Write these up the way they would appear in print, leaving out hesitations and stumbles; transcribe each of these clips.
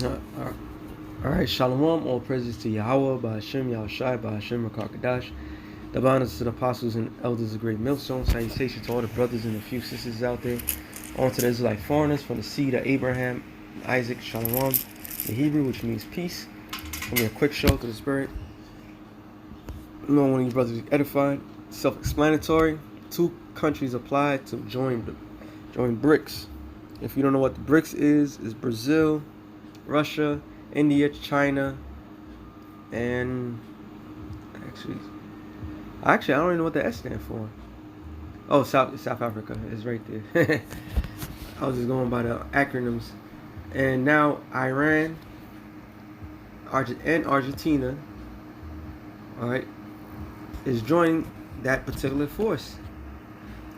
All right, Shalom, all praises to Yahweh, Ba'ashem, Yahushai, Ba'ashem, Rakakadash. The honors to the apostles and elders of Great Millstone. Salutations to all the brothers and a few sisters out there. On to the Israelite foreigners from the seed of Abraham, Isaac, Shalom, the Hebrew, which means peace. Give me a quick show to the Spirit. You know, one of you brothers is edified. Self-explanatory. 2 countries applied to join BRICS. If you don't know what the BRICS is Brazil, Russia, India, China, and actually I don't even know what the S stands for. Oh, South Africa is right there. I was just going by the acronyms. And now Iran and Argentina, all right, is joining that particular force.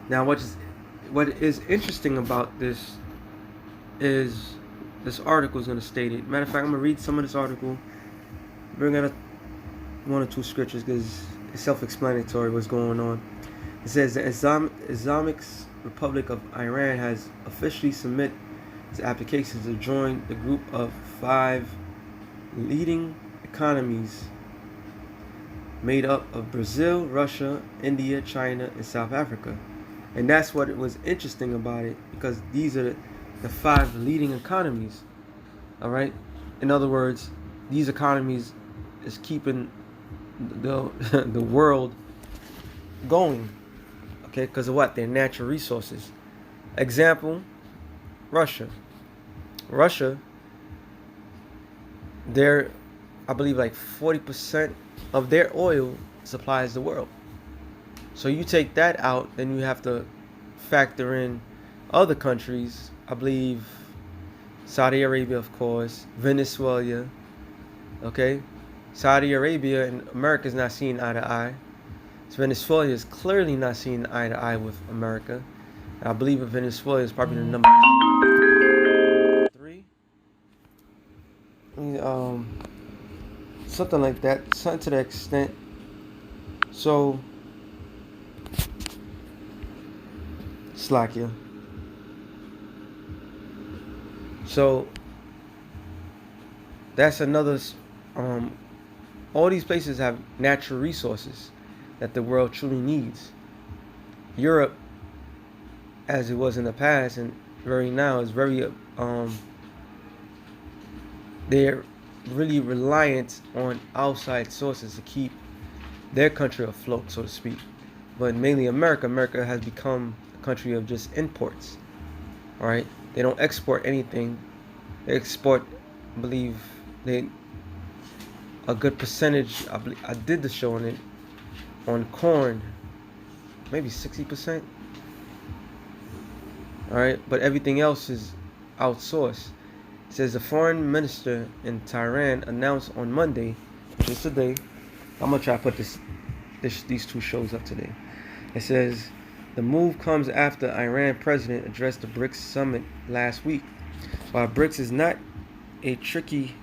Now, what is interesting about this is this article is going to state it. Matter of fact, I'm going to read some of this article, bring out 1 or 2 scriptures because it's self-explanatory what's going on. It says the Islamic Republic of Iran has officially submitted its applications to join the group of 5 leading economies made up of Brazil, Russia, India, China, and South Africa. And that's what it was interesting about it, because these are the 5 leading economies. All right. In other words, these economies is keeping the world going. Okay, because of what? Their natural resources. Example: Russia. They're, I believe, like 40% of their oil supplies the world. So you take that out, then you have to factor in other countries. I believe Saudi Arabia, of course, Venezuela. Okay, Saudi Arabia and America is not seeing eye to eye. So Venezuela is clearly not seeing eye to eye with America. I believe Venezuela is probably the number 3. Something like that, something to that extent. So, Slovakia. So that's another. All these places have natural resources that the world truly needs. Europe, as it was in the past and very now, is very they're really reliant on outside sources to keep their country afloat, so to speak. But mainly America has become a country of just imports. All right, they don't export anything. They export, I believe, a good percentage. I did the show on it, on corn, maybe 60%. All right, but everything else is outsourced. It says the foreign minister in Tehran announced on Monday, which is today. I'm gonna try to put these 2 shows up today. It says the move comes after Iran president addressed the BRICS summit last week. While BRICS is not a tricky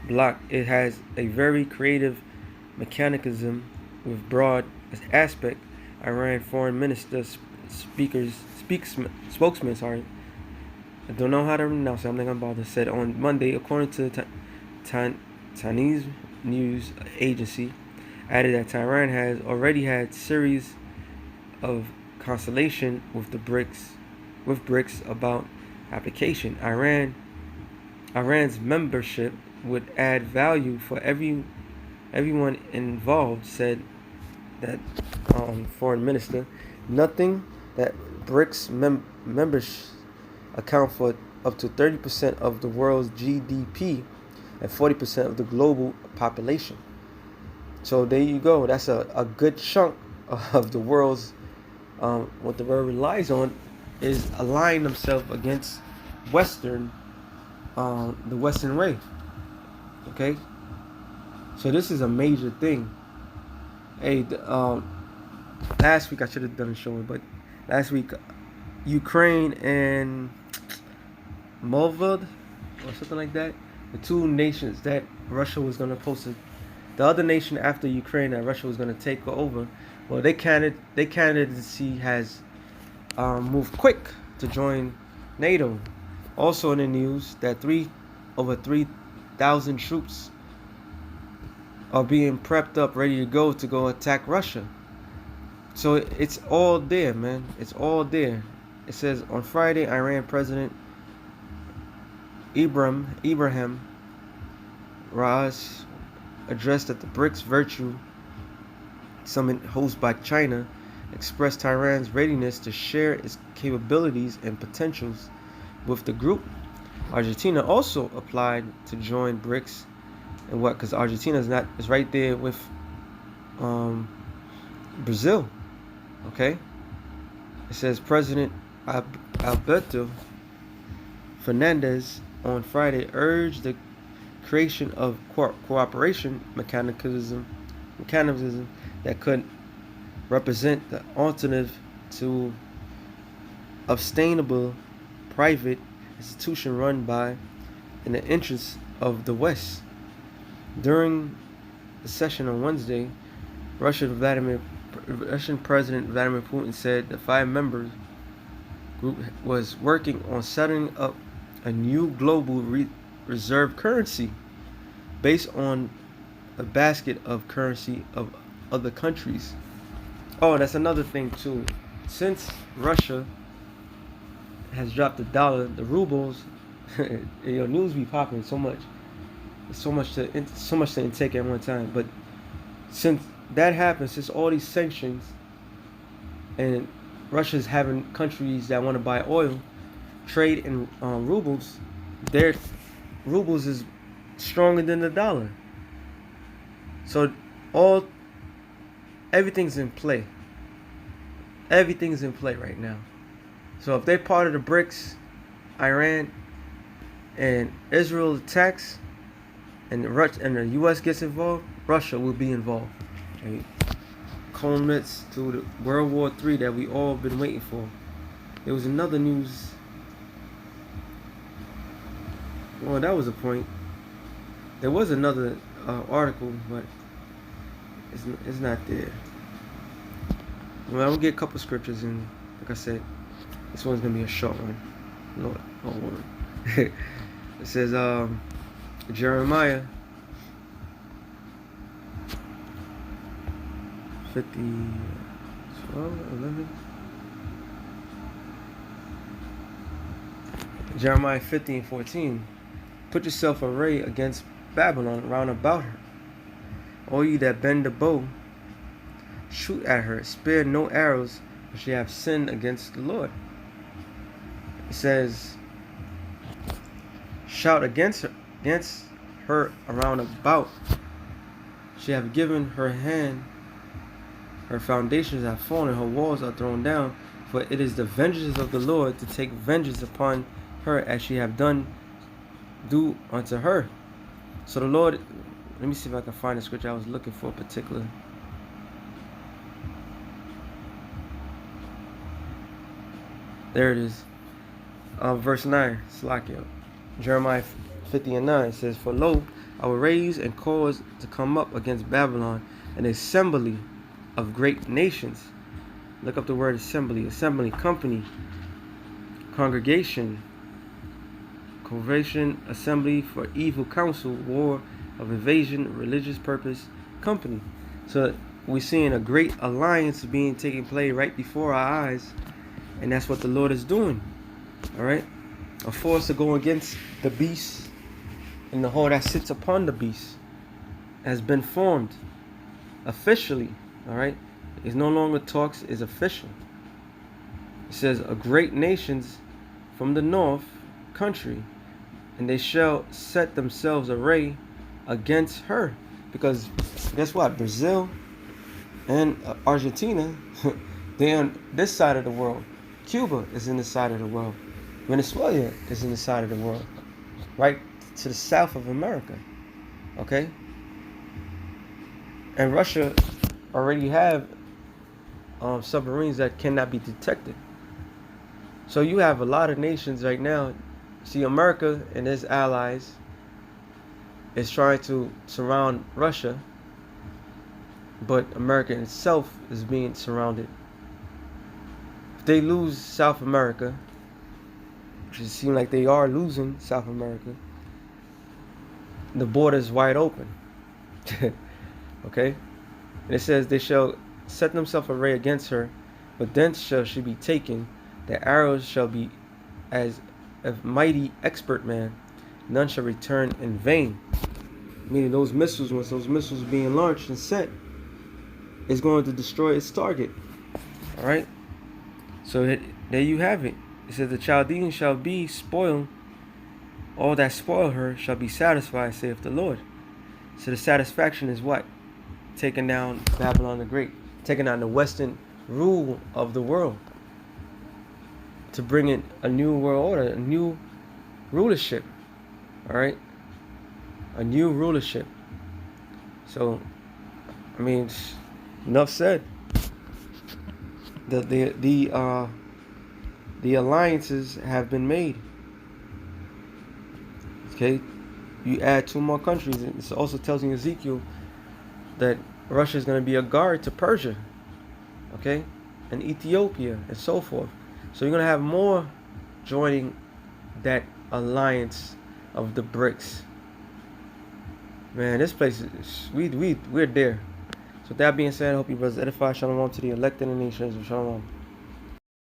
bloc, it has a very creative mechanism with broad aspect. Iran foreign minister spokesman, I don't know how to pronounce it, I'm not gonna bother, said on Monday, according to the Chinese news agency, added that Tehran has already had series of consultation with BRICS about application. Iran's membership would add value for everyone involved, said that foreign minister. Nothing that BRICS members account for up to 30% of the world's GDP and 40% of the global population. So there you go. That's a good chunk of the world's what the world relies on is aligning themselves against the Western way. Okay, so this is a major thing. Hey, last week I should have done a show, but last week Ukraine and Moldova or something like that, the 2 nations that Russia was going to post the other nation after Ukraine that Russia was going to take over. Well, their candidacy has moved quick to join NATO. Also in the news that over 3,000 troops are being prepped up, ready to go attack Russia. So it's all there, man. It's all there. It says on Friday, Iran President Ibrahim Raisi addressed at the BRICS Virtual Summit hosted by China, expressed Tehran's readiness to share its capabilities and potentials with the group. Argentina also applied to join BRICS, and what? Because Argentina is right there with Brazil. Okay. It says President Alberto Fernandez on Friday urged the creation of cooperation mechanism that could represent the alternative to a sustainable private institution run by in the interests of the West. During the session on Wednesday, Russian President Vladimir Putin said the 5-member group was working on setting up a new global reserve currency based on a basket of currency of other countries. Oh, that's another thing too. Since Russia has dropped the dollar, the rubles, news be popping so much. There's so much to intake at one time. But since that happened, since all these sanctions, and Russia's having countries that want to buy oil trade in rubles, their rubles is stronger than the dollar. So everything's in play. Everything's in play right now. So if they're part of the BRICS, Iran and Israel attacks, and the U.S. gets involved, Russia will be involved. Okay? Culminates to the World War III that we all been waiting for. There was another news. Well, that was a point. There was another article, but it's not there. Well, I'm gonna get a couple scriptures, and like I said, this one's gonna be a short one. No, hold on. It says Jeremiah 11. Jeremiah 50:14. Put yourself array against Babylon round about her. All you that bend the bow, shoot at her, spare no arrows, for she have sinned against the Lord. It says, shout against her around about. She have given her hand, her foundations have fallen, her walls are thrown down, for it is the vengeance of the Lord to take vengeance upon her as she have do unto her. So the Lord, let me see if I can find the scripture I was looking for particular. There it is. Verse 9, Slakia. Jeremiah 50:9 says, for lo, I will raise and cause to come up against Babylon an assembly of great nations. Look up the word assembly, company, congregation, convention, assembly for evil counsel, war of invasion, religious purpose, company. So we're seeing a great alliance taking place right before our eyes, and that's what the Lord is doing. All right, a force to go against the beast, and the whole that sits upon the beast has been formed officially. All right, it's no longer talks; it's official. It says a great nations from the north country, and they shall set themselves array against her, because guess what? Brazil and Argentina, they're on this side of the world. Cuba is in this side of the world. Venezuela is in the side of the world, right to the south of America. Okay, and Russia already have submarines that cannot be detected. So you have a lot of nations right now. See, America and its allies is trying to surround Russia, but America itself is being surrounded. If they lose South America, which it seems like they are losing South America, the border is wide open. Okay? And it says they shall set themselves array against her, but thence shall she be taken. The arrows shall be as a mighty expert man, none shall return in vain. Meaning those missiles, once those missiles are being launched and set, is going to destroy its target. Alright? So there you have it. It says the Chaldeans shall be spoiled. All that spoil her shall be satisfied, saith the Lord. So the satisfaction is what? Taking down Babylon the Great. Taking down the Western rule of the world. To bring in a new world order, a new rulership. Alright? A new rulership. So, I mean, enough said. The alliances have been made. Okay, you add 2 more countries. It also tells in Ezekiel that Russia is going to be a guard to Persia, okay, and Ethiopia and so forth. So you're going to have more joining that alliance of the BRICS. Man, this place is we're there. So with that being said, I hope you brothers edify. Shalom to the elect in the nations. Shalom.